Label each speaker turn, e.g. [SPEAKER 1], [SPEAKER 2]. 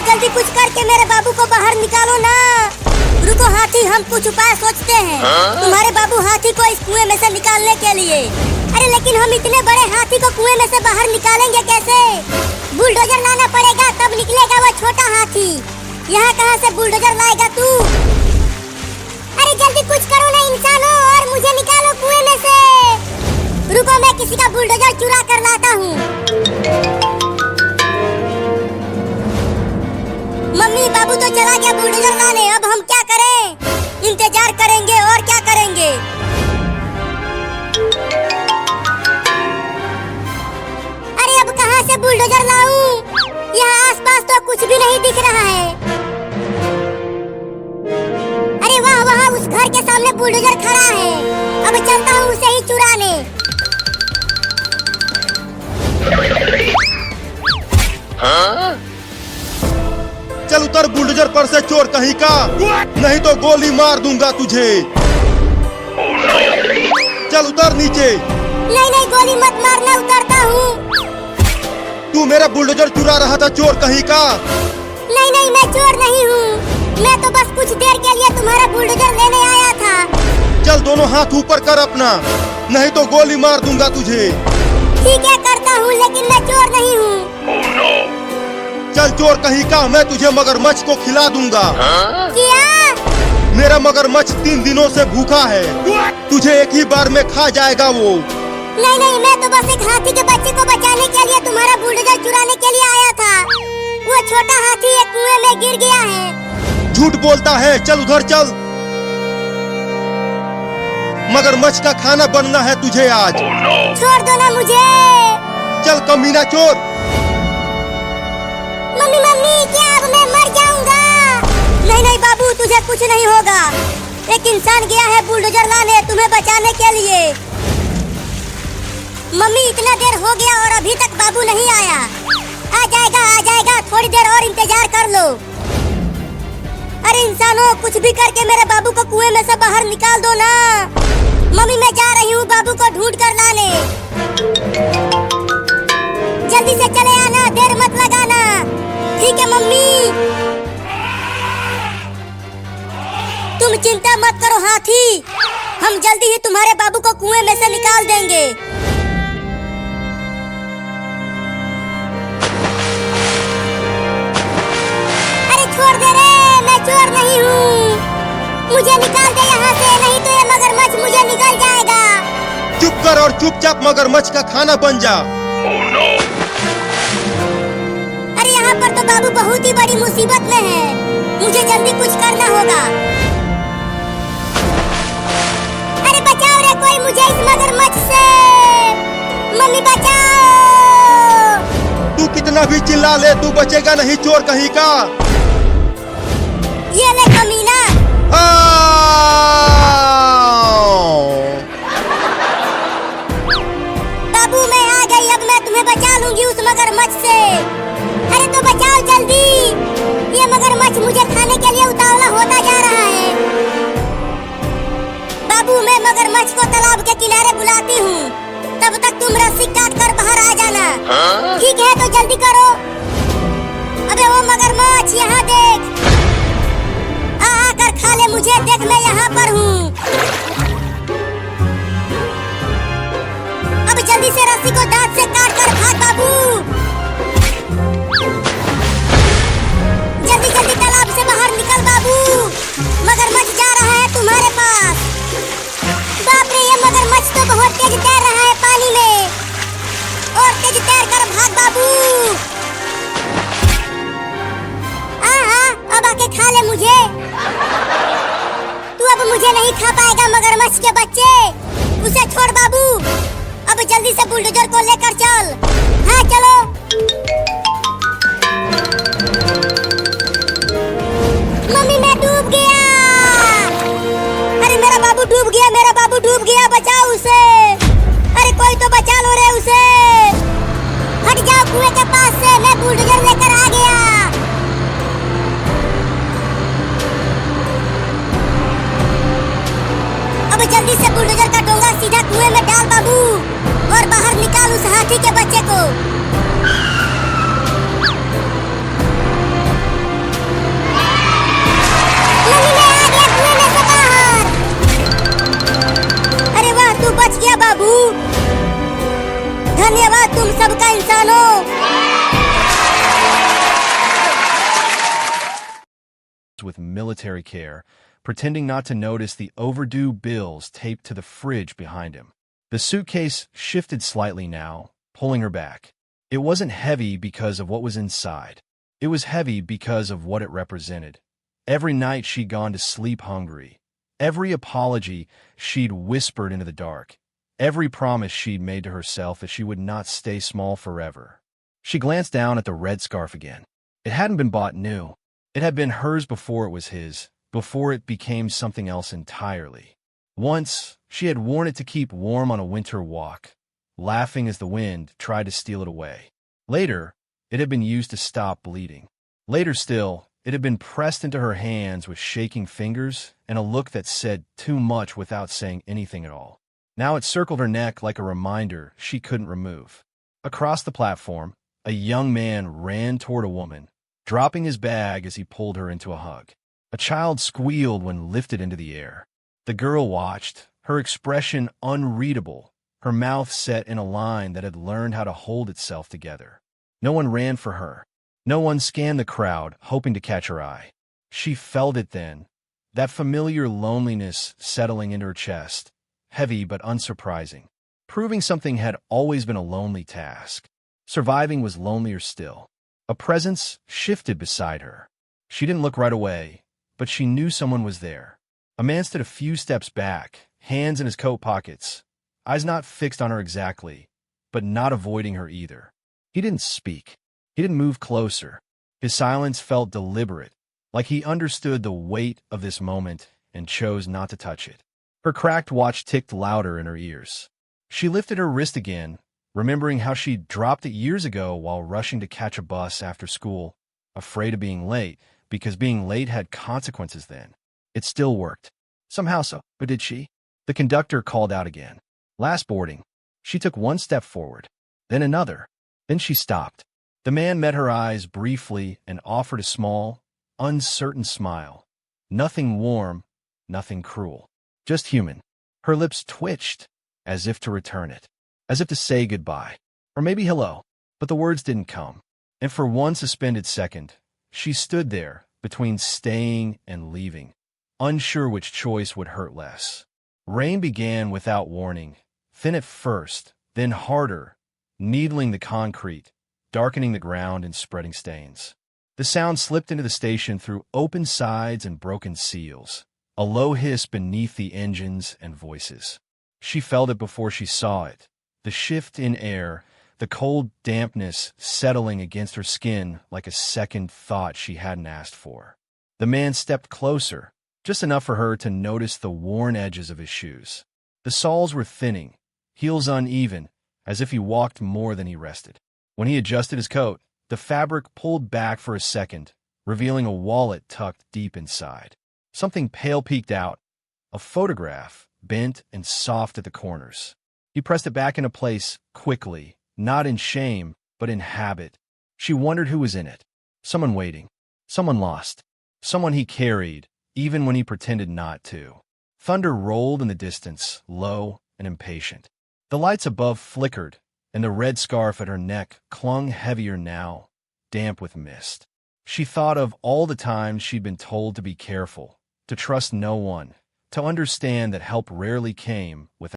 [SPEAKER 1] जल्दी कुछ करके मेरे बाबू को बाहर निकालो ना। रुको हाथी, हम कुछ उपाय सोचते हैं तुम्हारे बाबू हाथी को इस कुएं में से निकालने के लिए। अरे लेकिन हम इतने बड़े हाथी को कुएं में से बाहर निकालेंगे कैसे? बुलडोजर लाना पड़ेगा तब निकलेगा वो छोटा हाथी। यहाँ कहाँ से बुलडोजर लाएगा तू? अरे जल्दी कुछ करो ना इंसानों और मुझे निकालो कुएं में से। रुको मैं किसी का बुलडोजर चुरा कर लाता हूँ। मम्मी बाबू तो चला गया बुलडोजर लाने, अब हम क्या करें? इंतजार करेंगे और क्या करेंगे? अरे अब कहाँ से बुलडोजर लाऊं? यहाँ आसपास तो कुछ भी नहीं दिख रहा है। अरे वाह, वहाँ उस घर के सामने बुलडोजर खड़ा है। अब चलता हूँ उसे ही चुराने।
[SPEAKER 2] चल उतर बुलडोजर पर से चोर कहीं का, नहीं तो गोली मार दूंगा तुझे। चल उतर नीचे।
[SPEAKER 1] नहीं नहीं, गोली मत मारना, उतरता हूँ।
[SPEAKER 2] तू मेरा बुलडोजर चुरा रहा था चोर कहीं का।
[SPEAKER 1] नहीं नहीं, मैं चोर नहीं हूँ। मैं तो बस कुछ देर के लिए तुम्हारा बुलडोजर लेने आया था।
[SPEAKER 2] चल दोनों हाथ ऊपर कर अपना, नहीं तो गोली मार दूंगा तुझे।
[SPEAKER 1] ठीक है करता हूँ, लेकिन मैं चोर नहीं हूँ।
[SPEAKER 2] चल चोर कहीं का, मैं तुझे मगरमच्छ को खिला दूंगा।
[SPEAKER 1] क्या?
[SPEAKER 2] मेरा मगरमच्छ 3 दिनों से भूखा है, तुझे एक ही बार में खा जाएगा वो।
[SPEAKER 1] नहीं नहीं, मैं तो बस एक हाथी के बच्चे को बचाने के लिए तुम्हारा बुलडोजर चुराने के लिए आया था। वो छोटा हाथी एक कुएं में गिर गया है।
[SPEAKER 2] झूठ बोलता है, चल उधर चल। मगरमच्छ का खाना बनना है तुझे आज।
[SPEAKER 1] छोड़ दो ना मुझे।
[SPEAKER 2] चल कमीना चोर।
[SPEAKER 1] मम्मी मम्मी, क्या अब मैं मर जाऊंगा? नहीं नहीं बाबू, तुझे कुछ नहीं होगा। एक इंसान गया है बुलडोजर लाने तुम्हें बचाने के लिए। मम्मी इतना देर हो गया और अभी तक बाबू नहीं आया। आ जाएगा, थोड़ी देर और इंतजार कर लो। अरे इंसानों, कुछ भी करके मेरे बाबू को कुएं में से बाहर निकाल दो ना। मम्मी मैं जा रही हूँ बाबू को ढूंढ कर लाने। जल्दी से चले आना, देर मत लगाना। ठीक है मम्मी। तुम चिंता मत करो हाथी, हम जल्दी ही तुम्हारे बाबू को कुएं में से निकाल देंगे। अरे छोड़ दे रे, मैं चोर नहीं हूँ। मुझे निकाल दे यहाँ से, नहीं तो ये मगरमच्छ मुझे निकल जाएगा।
[SPEAKER 2] चुप कर और चुपचाप मगरमच्छ का खाना बन जा।
[SPEAKER 1] अरे यहाँ पर तो बाबू बहुत ही बड़ी मुसीबत में है, मुझे जल्दी कुछ करना होगा। अरे बचाओ रे कोई मुझे इस मगरमच्छ से। मम्मी बचाओ।
[SPEAKER 2] तू कितना भी चिल्ला ले, तू बचेगा नहीं चोर कहीं का।
[SPEAKER 1] ये ले कमीना। बाबू मैं आ गई, अब मैं तुम्हें बचा लूंगी उस मगरमच्छ से। अरे तो बचाओ जल्दी, ये मगरमच्छ मुझे खाने के लिए उतावला होता जा रहा है। बाबू मैं मगरमच्छ को तालाब के किनारे बुलाती हूँ, तब तक तुम रस्सी काट कर बाहर आ जाना। ठीक है तो जल्दी करो। अबे वो मगरमच्छ यहाँ देख, आकर खा ले मुझे, देख मैं यहाँ पर हूँ। अब जल्दी से रस्सी को दांत से काट कर भाग बाबू। जल्दी जल्दी तालाब से बाहर निकल बाबू, मगरमच्छ जा रहा है तुम्हारे पास। बाप रे, ये मगरमच्छ तो बहुत तेज तैर रहा है पानी में, और तेज तैर कर भाग बाबू। अब आके खा ले मुझे। तू अब मुझे नहीं खा पाएगा मगरमच्छ के बच्चे, उसे छोड़ बाबू। अब जल्दी से बुलडोजर को लेकर चल। हाँ चलो। मम्मी मैं डूब गया। अरे मेरा बाबू डूब गया, मेरा बाबू डूब गया, बचाओ उसे। अरे कोई तो बचा लो रे उसे। हट जाओ कुएं के पास से, मैं बुलडोजर लेकर आ गया। अब जल्दी से बुलडोजर का डोंगा सीधा कुएं में डाल बाबू, और बाहर निकाल उस हाथी के बच्चे को। धन्यवाद तुम सबका इंसानों।
[SPEAKER 3] With military care, pretending not to notice the overdue bills taped to the fridge behind him. The suitcase shifted slightly now, pulling her back. It wasn't heavy because of what was inside. It was heavy because of what it represented. Every night she'd gone to sleep hungry. Every apology she'd whispered into the dark. Every promise she'd made to herself that she would not stay small forever. She glanced down at the red scarf again. It hadn't been bought new. It had been hers before it was his, before it became something else entirely. Once, she had worn it to keep warm on a winter walk, laughing as the wind tried to steal it away. Later, it had been used to stop bleeding. Later still, it had been pressed into her hands with shaking fingers and a look that said too much without saying anything at all. Now it circled her neck like a reminder she couldn't remove. Across the platform, a young man ran toward a woman, dropping his bag as he pulled her into a hug. A child squealed when lifted into the air. The girl watched, her expression unreadable, her mouth set in a line that had learned how to hold itself together. No one ran for her. No one scanned the crowd, hoping to catch her eye. She felt it then, that familiar loneliness settling into her chest, heavy but unsurprising. Proving something had always been a lonely task. Surviving was lonelier still. A presence shifted beside her. She didn't look right away, but she knew someone was there. A man stood a few steps back, hands in his coat pockets, eyes not fixed on her exactly, but not avoiding her either. He didn't speak. He didn't move closer. His silence felt deliberate, like he understood the weight of this moment and chose not to touch it. Her cracked watch ticked louder in her ears. She lifted her wrist again, remembering how she'd dropped it years ago while rushing to catch a bus after school, afraid of being late, because being late had consequences then. It still worked. Somehow so, but did she? The conductor called out again. Last boarding. She took one step forward, then another. Then she stopped. The man met her eyes briefly and offered a small, uncertain smile. Nothing warm, nothing cruel. Just human. Her lips twitched, as if to return it. As if to say goodbye, or maybe hello, but the words didn't come. And for one suspended second, she stood there between staying and leaving, unsure which choice would hurt less. Rain began without warning, thin at first, then harder, needling the concrete, darkening the ground and spreading stains. The sound slipped into the station through open sides and broken seals, a low hiss beneath the engines and voices. She felt it before she saw it. The shift in air, the cold dampness settling against her skin like a second thought she hadn't asked for. The man stepped closer, just enough for her to notice the worn edges of his shoes. The soles were thinning, heels uneven, as if he walked more than he rested. When he adjusted his coat, the fabric pulled back for a second, revealing a wallet tucked deep inside. Something pale peeked out, a photograph, bent and soft at the corners. He pressed it back into place quickly, not in shame, but in habit. She wondered who was in it. Someone waiting. Someone lost. Someone he carried, even when he pretended not to. Thunder rolled in the distance, low and impatient. The lights above flickered, and the red scarf at her neck clung heavier now, damp with mist. She thought of all the times she'd been told to be careful, to trust no one, to understand that help rarely came without